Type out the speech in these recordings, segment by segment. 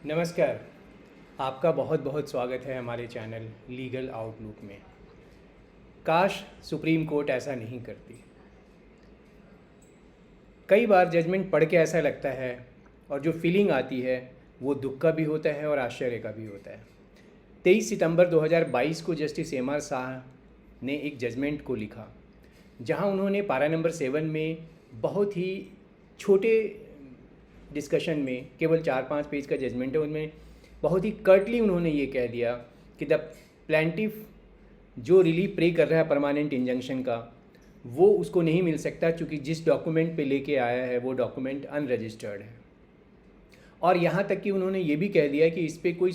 नमस्कार। आपका बहुत बहुत स्वागत है हमारे चैनल लीगल आउटलुक में। काश सुप्रीम कोर्ट ऐसा नहीं करती। कई बार जजमेंट पढ़ के ऐसा लगता है और जो फीलिंग आती है वो दुख का भी होता है और आश्चर्य का भी होता है। 23 सितंबर 2022 को जस्टिस एम आर शाह ने एक जजमेंट को लिखा, जहां उन्होंने पारा नंबर 7 में बहुत ही छोटे डिस्कशन में, केवल 4-5 पेज का जजमेंट है, उनमें बहुत ही कर्टली उन्होंने ये कह दिया कि द प्लेंटिफ जो रिलीफ प्रे कर रहा है परमानेंट इंजंक्शन का, वो उसको नहीं मिल सकता क्योंकि जिस डॉक्यूमेंट पे लेके आया है वो डॉक्यूमेंट अनरजिस्टर्ड है। और यहाँ तक कि उन्होंने ये भी कह दिया कि इस पर कोई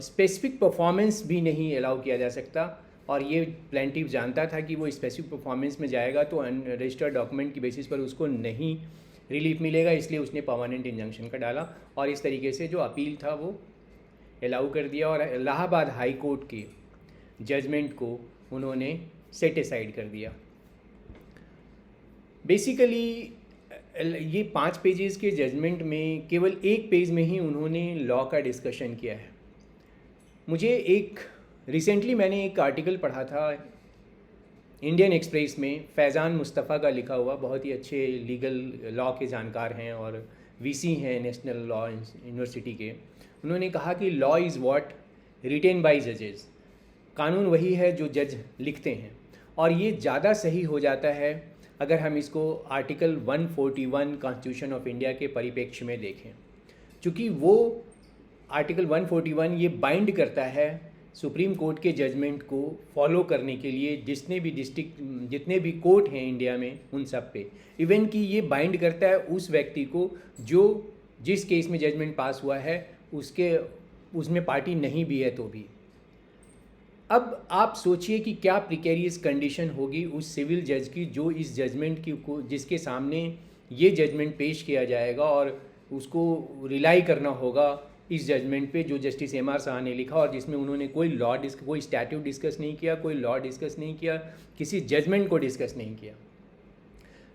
स्पेसिफिक परफॉर्मेंस भी नहीं अलाउ किया जा सकता, और ये प्लेंटिफ जानता था कि वो स्पेसिफिक परफॉर्मेंस में जाएगा तो अनरजिस्टर्ड डॉक्यूमेंट की बेसिस पर उसको नहीं रिलीफ मिलेगा, इसलिए उसने परमानेंट इंजंक्शन का डाला और इस तरीके से जो अपील था वो अलाउ कर दिया और इलाहाबाद हाई कोर्ट के जजमेंट को उन्होंने सेट असाइड कर दिया। बेसिकली ये 5 पेजेस के जजमेंट में केवल एक पेज में ही उन्होंने लॉ का डिस्कशन किया है। मुझे रिसेंटली मैंने एक आर्टिकल पढ़ा था इंडियन एक्सप्रेस में, फैज़ान मुस्तफ़ा का लिखा हुआ, बहुत ही अच्छे लीगल लॉ के जानकार हैं और वीसी हैं नेशनल लॉ यूनिवर्सिटी के। उन्होंने कहा कि law is what written by जजेस, कानून वही है जो जज लिखते हैं। और ये ज़्यादा सही हो जाता है अगर हम इसको आर्टिकल 141 कॉन्स्टिट्यूशन ऑफ इंडिया के परिप्रेक्ष्य में देखें, क्योंकि वो आर्टिकल 141 ये बाइंड करता है सुप्रीम कोर्ट के जजमेंट को फॉलो करने के लिए जितने भी कोर्ट हैं इंडिया में उन सब पे। इवन कि ये बाइंड करता है उस व्यक्ति को जो जिस केस में जजमेंट पास हुआ है उसमें पार्टी नहीं भी है तो भी। अब आप सोचिए कि क्या प्रिकेरियस कंडीशन होगी उस सिविल जज की जो इस जजमेंट को जिसके सामने ये जजमेंट पेश किया जाएगा और उसको रिलाई करना होगा इस जजमेंट पे जो जस्टिस एम आर शाह ने लिखा, और जिसमें उन्होंने कोई स्टैट्यूट डिस्कस नहीं किया, कोई लॉ डिस्कस नहीं किया, किसी जजमेंट को डिस्कस नहीं किया।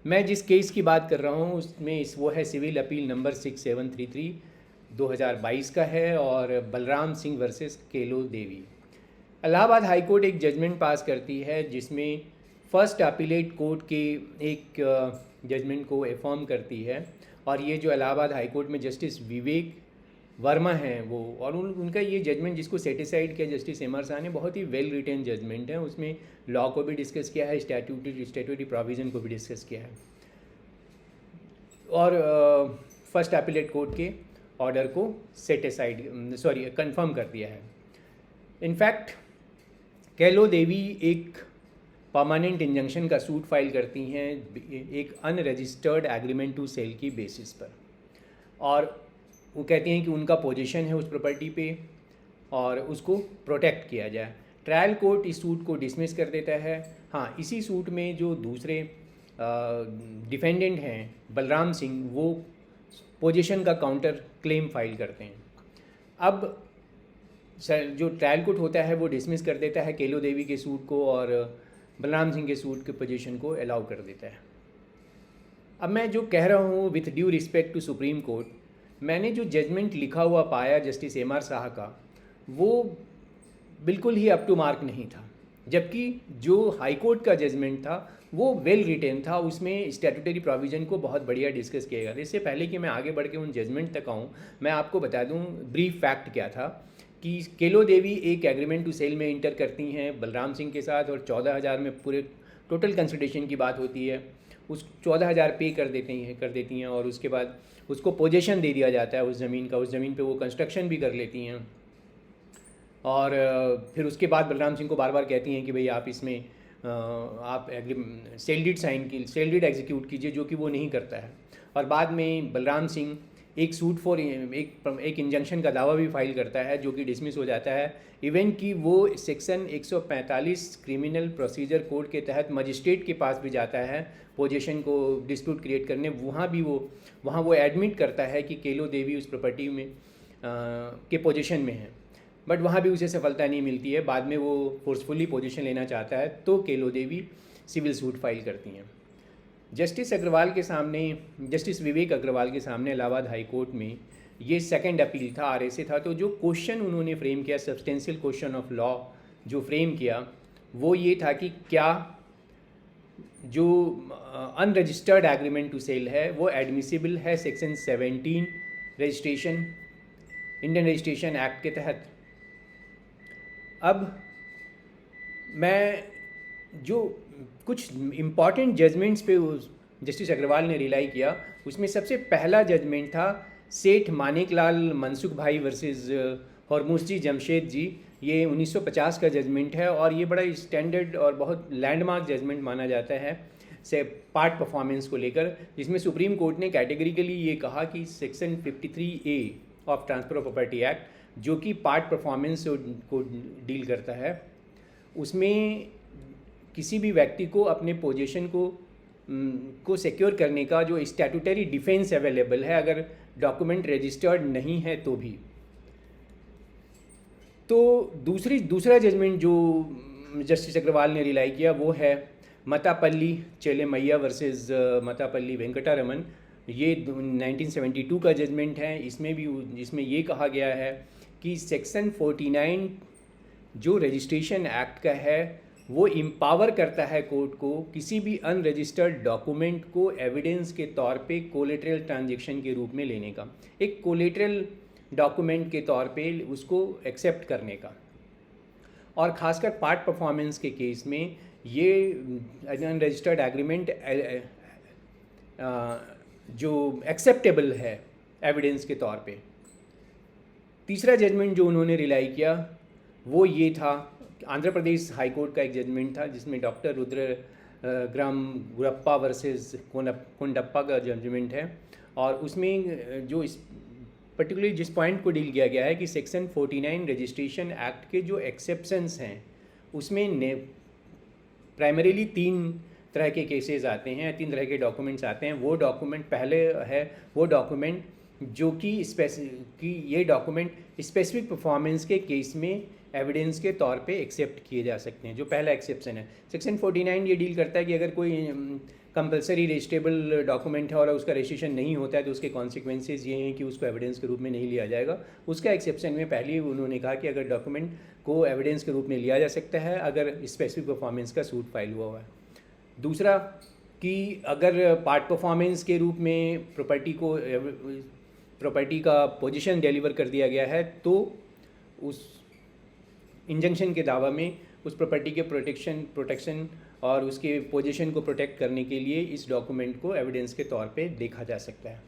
मैं जिस केस की बात कर रहा हूँ उसमें वो है सिविल अपील नंबर 6733 2022 का है और बलराम सिंह वर्सेस केलो देवी। इलाहाबाद हाई कोर्ट एक जजमेंट पास करती है जिसमें फर्स्ट अपीलेट कोर्ट के एक जजमेंट को एफर्म करती है, और ये जो इलाहाबाद हाई कोर्ट में जस्टिस विवेक वर्मा हैं वो, और उनका ये जजमेंट जिसको सेटिसाइड किया जस्टिस एम आर शाह ने, बहुत ही वेल रिटेन जजमेंट है। उसमें लॉ को भी डिस्कस किया है, स्टैट्यूटरी प्रोविज़न को भी डिस्कस किया है और फर्स्ट अपीलेट कोर्ट के ऑर्डर को कंफर्म कर दिया है। इनफैक्ट कैलो देवी एक परमानेंट इंजंक्शन का सूट फाइल करती हैं एक अनरजिस्टर्ड एग्रीमेंट टू सेल की बेसिस पर, और वो कहती हैं कि उनका पोजीशन है उस प्रॉपर्टी पे और उसको प्रोटेक्ट किया जाए। ट्रायल कोर्ट इस सूट को डिसमिस कर देता है। हाँ, इसी सूट में जो दूसरे डिफेंडेंट हैं बलराम सिंह, वो पोजीशन का काउंटर क्लेम फाइल करते हैं। अब जो ट्रायल कोर्ट होता है वो डिसमिस कर देता है केलो देवी के सूट को और बलराम सिंह के सूट के पोजीशन को अलाउ कर देता है। अब मैं जो कह रहा हूँ with due respect to Supreme Court, मैंने जो जजमेंट लिखा हुआ पाया जस्टिस एम आर शाह का, वो बिल्कुल ही अप टू मार्क नहीं था, जबकि जो हाई कोर्ट का जजमेंट था वो वेल रिटेन था, उसमें स्टैट्यूटरी प्रोविज़न को बहुत बढ़िया डिस्कस किया गया। इससे पहले कि मैं आगे बढ़ के उन जजमेंट तक आऊँ, मैं आपको बता दूँ ब्रीफ फैक्ट क्या था कि केलो देवी एक एग्रीमेंट टू सेल में इंटर करती हैं बलराम सिंह के साथ, और 14,000 में पूरे टोटल कंसिडरेशन की बात होती है, उस 14,000 पे कर देती हैं और उसके बाद उसको पोजीशन दे दिया जाता है उस ज़मीन का। उस ज़मीन पे वो कंस्ट्रक्शन भी कर लेती हैं और फिर उसके बाद बलराम सिंह को बार बार कहती हैं कि भाई आप इसमें आप सेल डीड एग्जीक्यूट कीजिए, जो कि वो नहीं करता है। और बाद में बलराम सिंह एक सूट फॉर एक इंजंक्शन का दावा भी फाइल करता है जो कि डिसमिस हो जाता है। इवन कि वो सेक्शन 145 क्रिमिनल प्रोसीजर कोड के तहत मजिस्ट्रेट के पास भी जाता है पोजीशन को डिस्प्यूट क्रिएट करने। वहाँ वो एडमिट करता है कि केलो देवी उस प्रॉपर्टी में के पोजीशन में है, बट वहाँ भी उसे सफलता नहीं मिलती है। बाद में वो फोर्सफुली पोजीशन लेना चाहता है तो केलो देवी सिविल सूट फाइल करती हैं। जस्टिस विवेक अग्रवाल के सामने इलाहाबाद हाई कोर्ट में ये सेकंड अपील था, RSA था। तो जो क्वेश्चन उन्होंने फ्रेम किया, सब्सटेंशियल क्वेश्चन ऑफ लॉ जो फ्रेम किया, वो ये था कि क्या जो अनरजिस्टर्ड एग्रीमेंट टू सेल है वो एडमिसिबल है section 17 registration, Indian registration act के तहत। अब मैं जो कुछ इम्पॉर्टेंट जजमेंट्स पे जस्टिस अग्रवाल ने रिलाई किया, उसमें सबसे पहला जजमेंट था सेठ मानिक लाल मनसुख भाई वर्सेस हरमुसजी जमशेद जी। ये 1950 का जजमेंट है और ये बड़ा स्टैंडर्ड और बहुत लैंडमार्क जजमेंट माना जाता है से पार्ट परफॉर्मेंस को लेकर, जिसमें सुप्रीम कोर्ट ने कैटेगरिकली ये कहा कि section 53A of transfer of property act, जो कि पार्ट परफॉर्मेंस को डील करता है, उसमें किसी भी व्यक्ति को अपने पोजीशन को सिक्योर करने का जो स्टैट्यूटरी डिफेंस अवेलेबल है, अगर डॉक्यूमेंट रजिस्टर्ड नहीं है तो भी। तो दूसरा जजमेंट जो जस्टिस अग्रवाल ने रिलाई किया वो है मतापल्ली चेलेमैया वर्सेस मतापल्ली वेंकटरमन। ये 1972 का जजमेंट है। इसमें ये कहा गया है कि सेक्शन 49 जो रजिस्ट्रेशन एक्ट का है वो इम्पावर करता है कोर्ट को किसी भी अनरजिस्टर्ड डॉक्यूमेंट को एविडेंस के तौर पे कोलेटरल ट्रांजैक्शन के रूप में लेने का, एक कोलेटरल डॉक्यूमेंट के तौर पे उसको एक्सेप्ट करने का। और ख़ासकर पार्ट परफॉर्मेंस के केस में ये अनरजिस्टर्ड एग्रीमेंट जो एक्सेप्टेबल है एविडेंस के तौर पे। तीसरा जजमेंट जो उन्होंने रिलाई किया वो ये था, आंध्र प्रदेश हाई कोर्ट का एक जजमेंट था जिसमें डॉक्टर रुद्र ग्राम गुरप्पा वर्सेस कोंडप्पा का जजमेंट है। और उसमें जो इस पर्टिकुलरली जिस पॉइंट को डील किया गया है कि सेक्शन 49 रजिस्ट्रेशन एक्ट के जो एक्सेप्शंस हैं उसमें प्राइमरीली 3 तरह के केसेस आते हैं, 3 तरह के डॉक्यूमेंट्स आते हैं। वो डॉक्यूमेंट पहले है वो डॉक्यूमेंट जो कि ये डॉक्यूमेंट स्पेसिफिक परफॉर्मेंस के केस में एविडेंस के तौर पे एक्सेप्ट किए जा सकते हैं, जो पहला एक्सेप्शन है। सेक्शन 49 ये डील करता है कि अगर कोई कंपलसरी रजिस्ट्रेबल डॉक्यूमेंट है और उसका रजिस्ट्रेशन नहीं होता है तो उसके कॉन्सिक्वेंसेज ये हैं कि उसको एविडेंस के रूप में नहीं लिया जाएगा। उसका एक्सेप्शन में पहले उन्होंने कहा कि अगर डॉक्यूमेंट को एविडेंस के रूप में लिया जा सकता है अगर स्पेसिफिक परफॉर्मेंस का सूट फाइल हुआ है। दूसरा कि अगर पार्ट परफॉर्मेंस के रूप में प्रॉपर्टी का पोजीशन डिलीवर कर दिया गया है तो उस इंजंक्शन के दावा में उस प्रॉपर्टी के प्रोटेक्शन और उसके पोजीशन को प्रोटेक्ट करने के लिए इस डॉक्यूमेंट को एविडेंस के तौर पे देखा जा सकता है।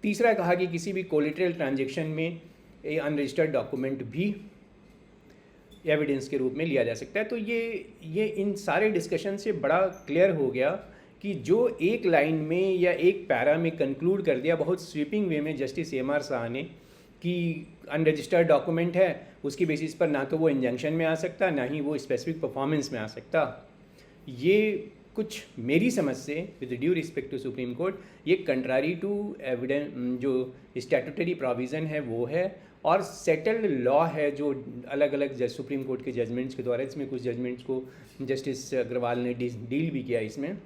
तीसरा कहा कि किसी भी कोलेटरल ट्रांजैक्शन में ये अनरजिस्टर्ड डॉक्यूमेंट भी एविडेंस के रूप में लिया जा सकता है। तो ये इन सारे डिस्कशन से बड़ा क्लियर हो गया कि जो एक लाइन में या एक पैरा में कंक्लूड कर दिया बहुत स्वीपिंग वे में जस्टिस AMR शाह ने कि अनरजिस्टर्ड डॉक्यूमेंट है, उसकी बेसिस पर ना तो वो इंजंक्शन में आ सकता ना ही वो स्पेसिफिक परफॉर्मेंस में आ सकता। ये कुछ मेरी समझ से with due respect to Supreme Court ये कंट्रारी टू एविडेंस जो स्टैट्यूटरी प्रोविज़न है वो है और सेटल्ड लॉ है जो अलग अलग सुप्रीम कोर्ट के जजमेंट्स के द्वारा। इसमें कुछ जजमेंट्स को जस्टिस अग्रवाल ने डील भी किया। इसमें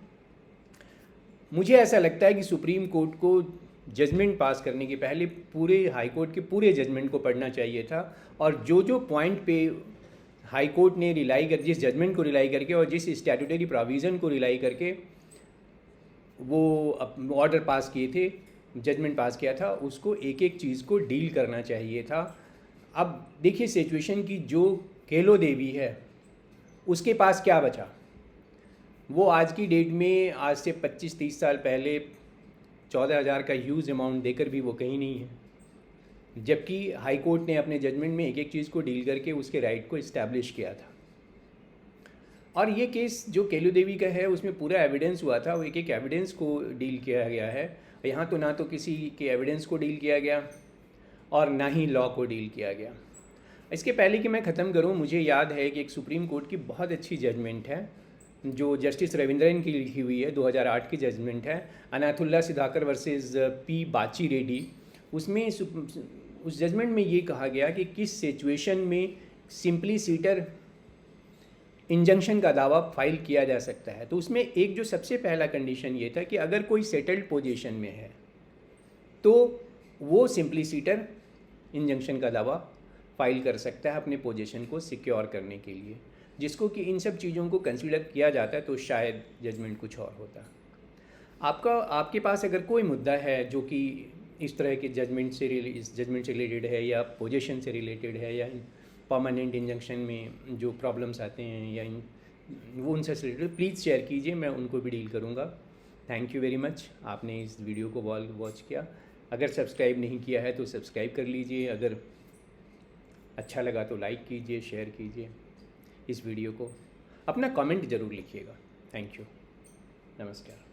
मुझे ऐसा लगता है कि सुप्रीम कोर्ट को जजमेंट पास करने के पहले पूरे हाई कोर्ट के पूरे जजमेंट को पढ़ना चाहिए था और जो पॉइंट पे हाई कोर्ट ने रिलाई कर जिस जजमेंट को रिलाई करके और जिस स्टैट्यूटरी प्रोविज़न को रिलाई करके वो ऑर्डर पास किए थे, जजमेंट पास किया था, उसको एक एक चीज़ को डील करना चाहिए था। अब देखिए सिचुएशन की जो केलो देवी है उसके पास क्या बचा। वो आज की डेट में आज से 25-30 साल पहले 14,000 का ह्यूज अमाउंट देकर भी वो कहीं नहीं है, जबकि हाई कोर्ट ने अपने जजमेंट में एक एक चीज़ को डील करके उसके राइट को इस्टेब्लिश किया था। और ये केस जो केलू देवी का है उसमें पूरा एविडेंस हुआ था, वो एक एक एविडेंस को डील किया गया है। यहाँ तो ना तो किसी के एविडेंस को डील किया गया और ना ही लॉ को डील किया गया। इसके पहले कि मैं ख़त्म करूँ, मुझे याद है कि एक सुप्रीम कोर्ट की बहुत अच्छी जजमेंट है जो जस्टिस रविंद्रन की लिखी हुई है, 2008 की जजमेंट है, अनाथुल्ला सिद्धाकर वर्सेस पी बाची रेड्डी। उसमें उस जजमेंट में ये कहा गया कि किस सिचुएशन में सिंपली सीटर इंजंक्शन का दावा फाइल किया जा सकता है। तो उसमें एक जो सबसे पहला कंडीशन ये था कि अगर कोई सेटल्ड पोजीशन में है तो वो सिंप्लिसिटर इंजंक्शन का दावा फाइल कर सकता है अपने पोजीशन को सिक्योर करने के लिए, जिसको कि इन सब चीज़ों को कंसीडर किया जाता है तो शायद जजमेंट कुछ और होता। आपके पास अगर कोई मुद्दा है जो कि इस तरह के जजमेंट से रिलेटेड है या पोजीशन से रिलेटेड है या परमानेंट इंजंक्शन में जो प्रॉब्लम्स आते हैं या वो उनसे रिलेटेड, प्लीज़ शेयर कीजिए, मैं उनको भी डील करूँगा। थैंक यू वेरी मच, आपने इस वीडियो को वॉच किया। अगर सब्सक्राइब नहीं किया है तो सब्सक्राइब कर लीजिए, अगर अच्छा लगा तो लाइक कीजिए, शेयर कीजिए इस वीडियो को, अपना कमेंट ज़रूर लिखिएगा। थैंक यू, नमस्कार।